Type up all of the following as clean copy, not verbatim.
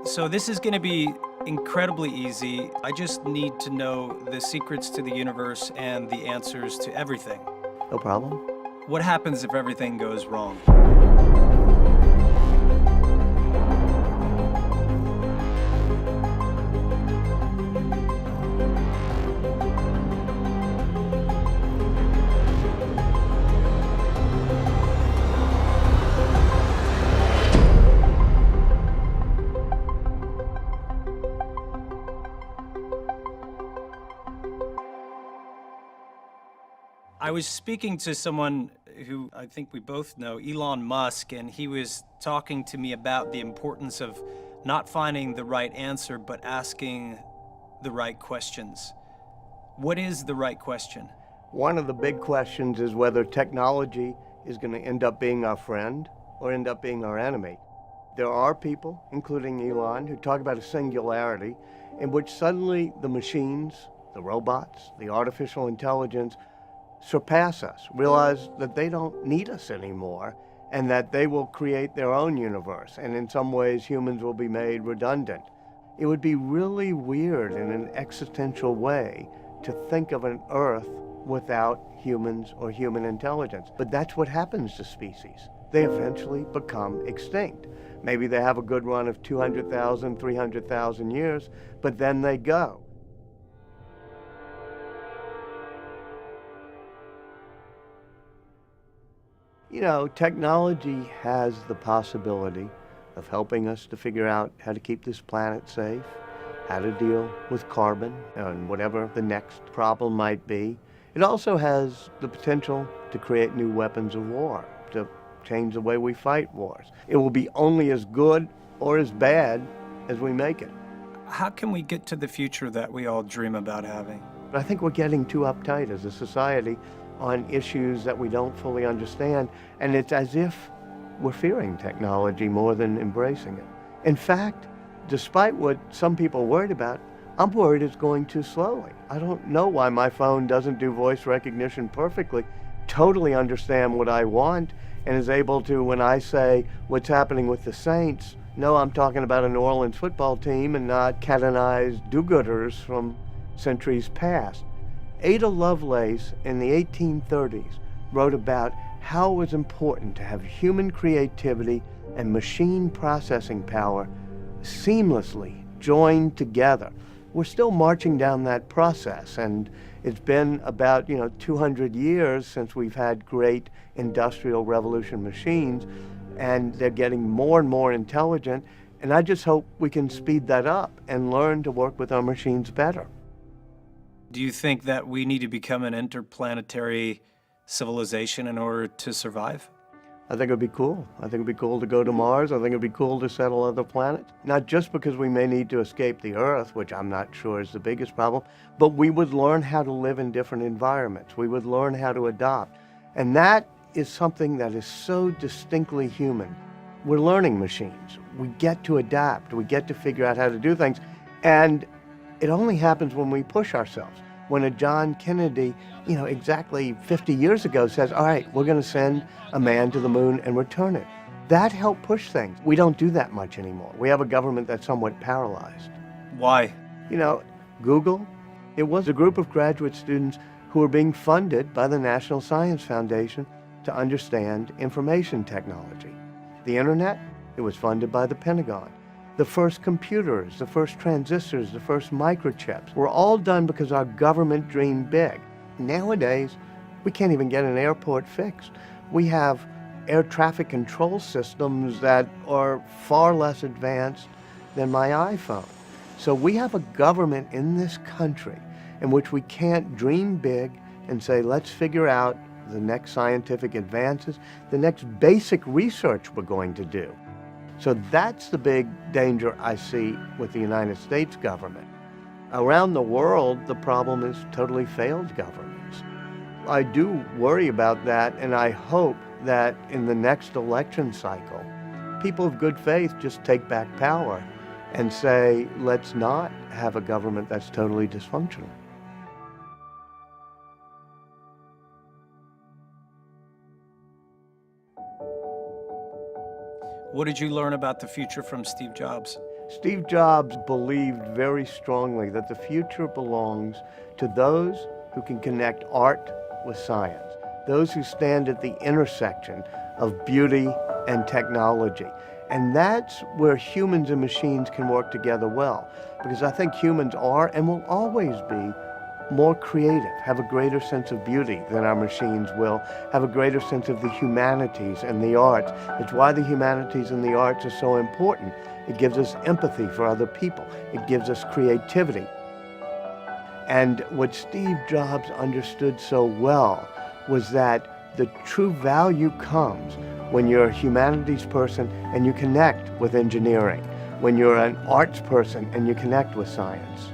So this is going to be incredibly easy. I just need to know the secrets to the universe and the answers to everything. No problem. What happens if everything goes wrong? I was speaking to someone who I think we both know, Elon Musk, and he was talking to me about the importance of not finding the right answer, but asking the right questions. What is the right question? One of the big questions is whether technology is going to end up being our friend or end up being our enemy. There are people, including Elon, who talk about a singularity in which suddenly the machines, the robots, the artificial intelligence surpass us, realize that they don't need us anymore, and that they will create their own universe, and in some ways humans will be made redundant. It would be really weird in an existential way to think of an Earth without humans or human intelligence. But that's what happens to species. They eventually become extinct. Maybe they have a good run of 200,000, 300,000 years, but then they go. You know, technology has the possibility of helping us to figure out how to keep this planet safe, how to deal with carbon and whatever the next problem might be. It also has the potential to create new weapons of war, to change the way we fight wars. It will be only as good or as bad as we make it. How can we get to the future that we all dream about having? I think we're getting too uptight as a society on issues that we don't fully understand, and it's as if we're fearing technology more than embracing it. In fact, despite what some people are worried about, I'm worried it's going too slowly. I don't know why my phone doesn't do voice recognition perfectly, totally understand what I want, and is able to, when I say what's happening with the Saints, know I'm talking about a New Orleans football team and not canonized do-gooders from centuries past. Ada Lovelace in the 1830s wrote about how it was important to have human creativity and machine processing power seamlessly joined together. We're still marching down that process, and it's been about 200 years since we've had great industrial revolution machines, and they're getting more and more intelligent, and I just hope we can speed that up and learn to work with our machines better. Do you think that we need to become an interplanetary civilization in order to survive? I think it'd be cool. I think it'd be cool to go to Mars. I think it'd be cool to settle other planets. Not just because we may need to escape the Earth, which I'm not sure is the biggest problem, but we would learn how to live in different environments. We would learn how to adopt. And that is something that is so distinctly human. We're learning machines. We get to adapt. We get to figure out how to do things. And it only happens when we push ourselves. When a John Kennedy, exactly 50 years ago says, all right, we're going to send a man to the moon and return it. That helped push things. We don't do that much anymore. We have a government that's somewhat paralyzed. Why? Google, it was a group of graduate students who were being funded by the National Science Foundation to understand information technology. The internet, it was funded by the Pentagon. The first computers, the first transistors, the first microchips were all done because our government dreamed big. Nowadays, we can't even get an airport fixed. We have air traffic control systems that are far less advanced than my iPhone. So we have a government in this country in which we can't dream big and say, let's figure out the next scientific advances, the next basic research we're going to do. So that's the big danger I see with the United States government. Around the world, the problem is totally failed governments. I do worry about that, and I hope that in the next election cycle, people of good faith just take back power and say, let's not have a government that's totally dysfunctional. What did you learn about the future from Steve Jobs? Steve Jobs believed very strongly that the future belongs to those who can connect art with science, those who stand at the intersection of beauty and technology. And that's where humans and machines can work together well, because I think humans are and will always be more creative, have a greater sense of beauty than our machines will, have a greater sense of the humanities and the arts. It's why the humanities and the arts are so important. It gives us empathy for other people. It gives us creativity. And what Steve Jobs understood so well was that the true value comes when you're a humanities person and you connect with engineering, when you're an arts person and you connect with science.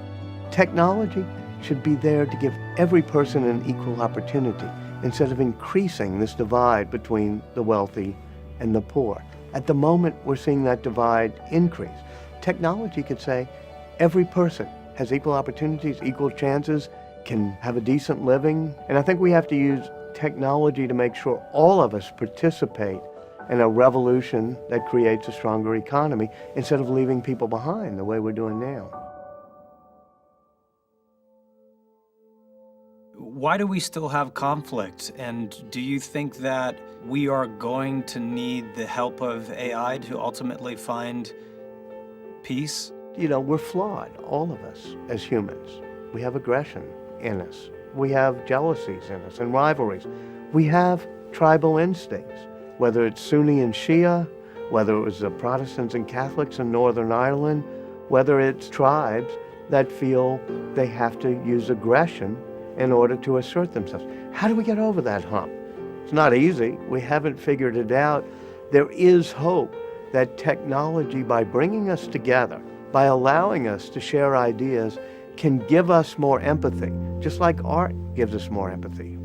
Technology should be there to give every person an equal opportunity instead of increasing this divide between the wealthy and the poor. At the moment, we're seeing that divide increase. Technology could say every person has equal opportunities, equal chances, can have a decent living. And I think we have to use technology to make sure all of us participate in a revolution that creates a stronger economy instead of leaving people behind the way we're doing now. Why do we still have conflict? And do you think that we are going to need the help of AI to ultimately find peace? You know, we're flawed, all of us as humans. We have aggression in us. We have jealousies in us and rivalries. We have tribal instincts, whether it's Sunni and Shia, whether it was the Protestants and Catholics in Northern Ireland, whether it's tribes that feel they have to use aggression in order to assert themselves. How do we get over that hump? It's not easy. We haven't figured it out. There is hope that technology, by bringing us together, by allowing us to share ideas, can give us more empathy, just like art gives us more empathy.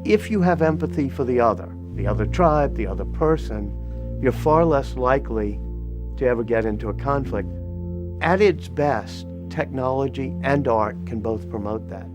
If you have empathy for the other tribe, the other person, you're far less likely to ever get into a conflict. At its best, technology and art can both promote that.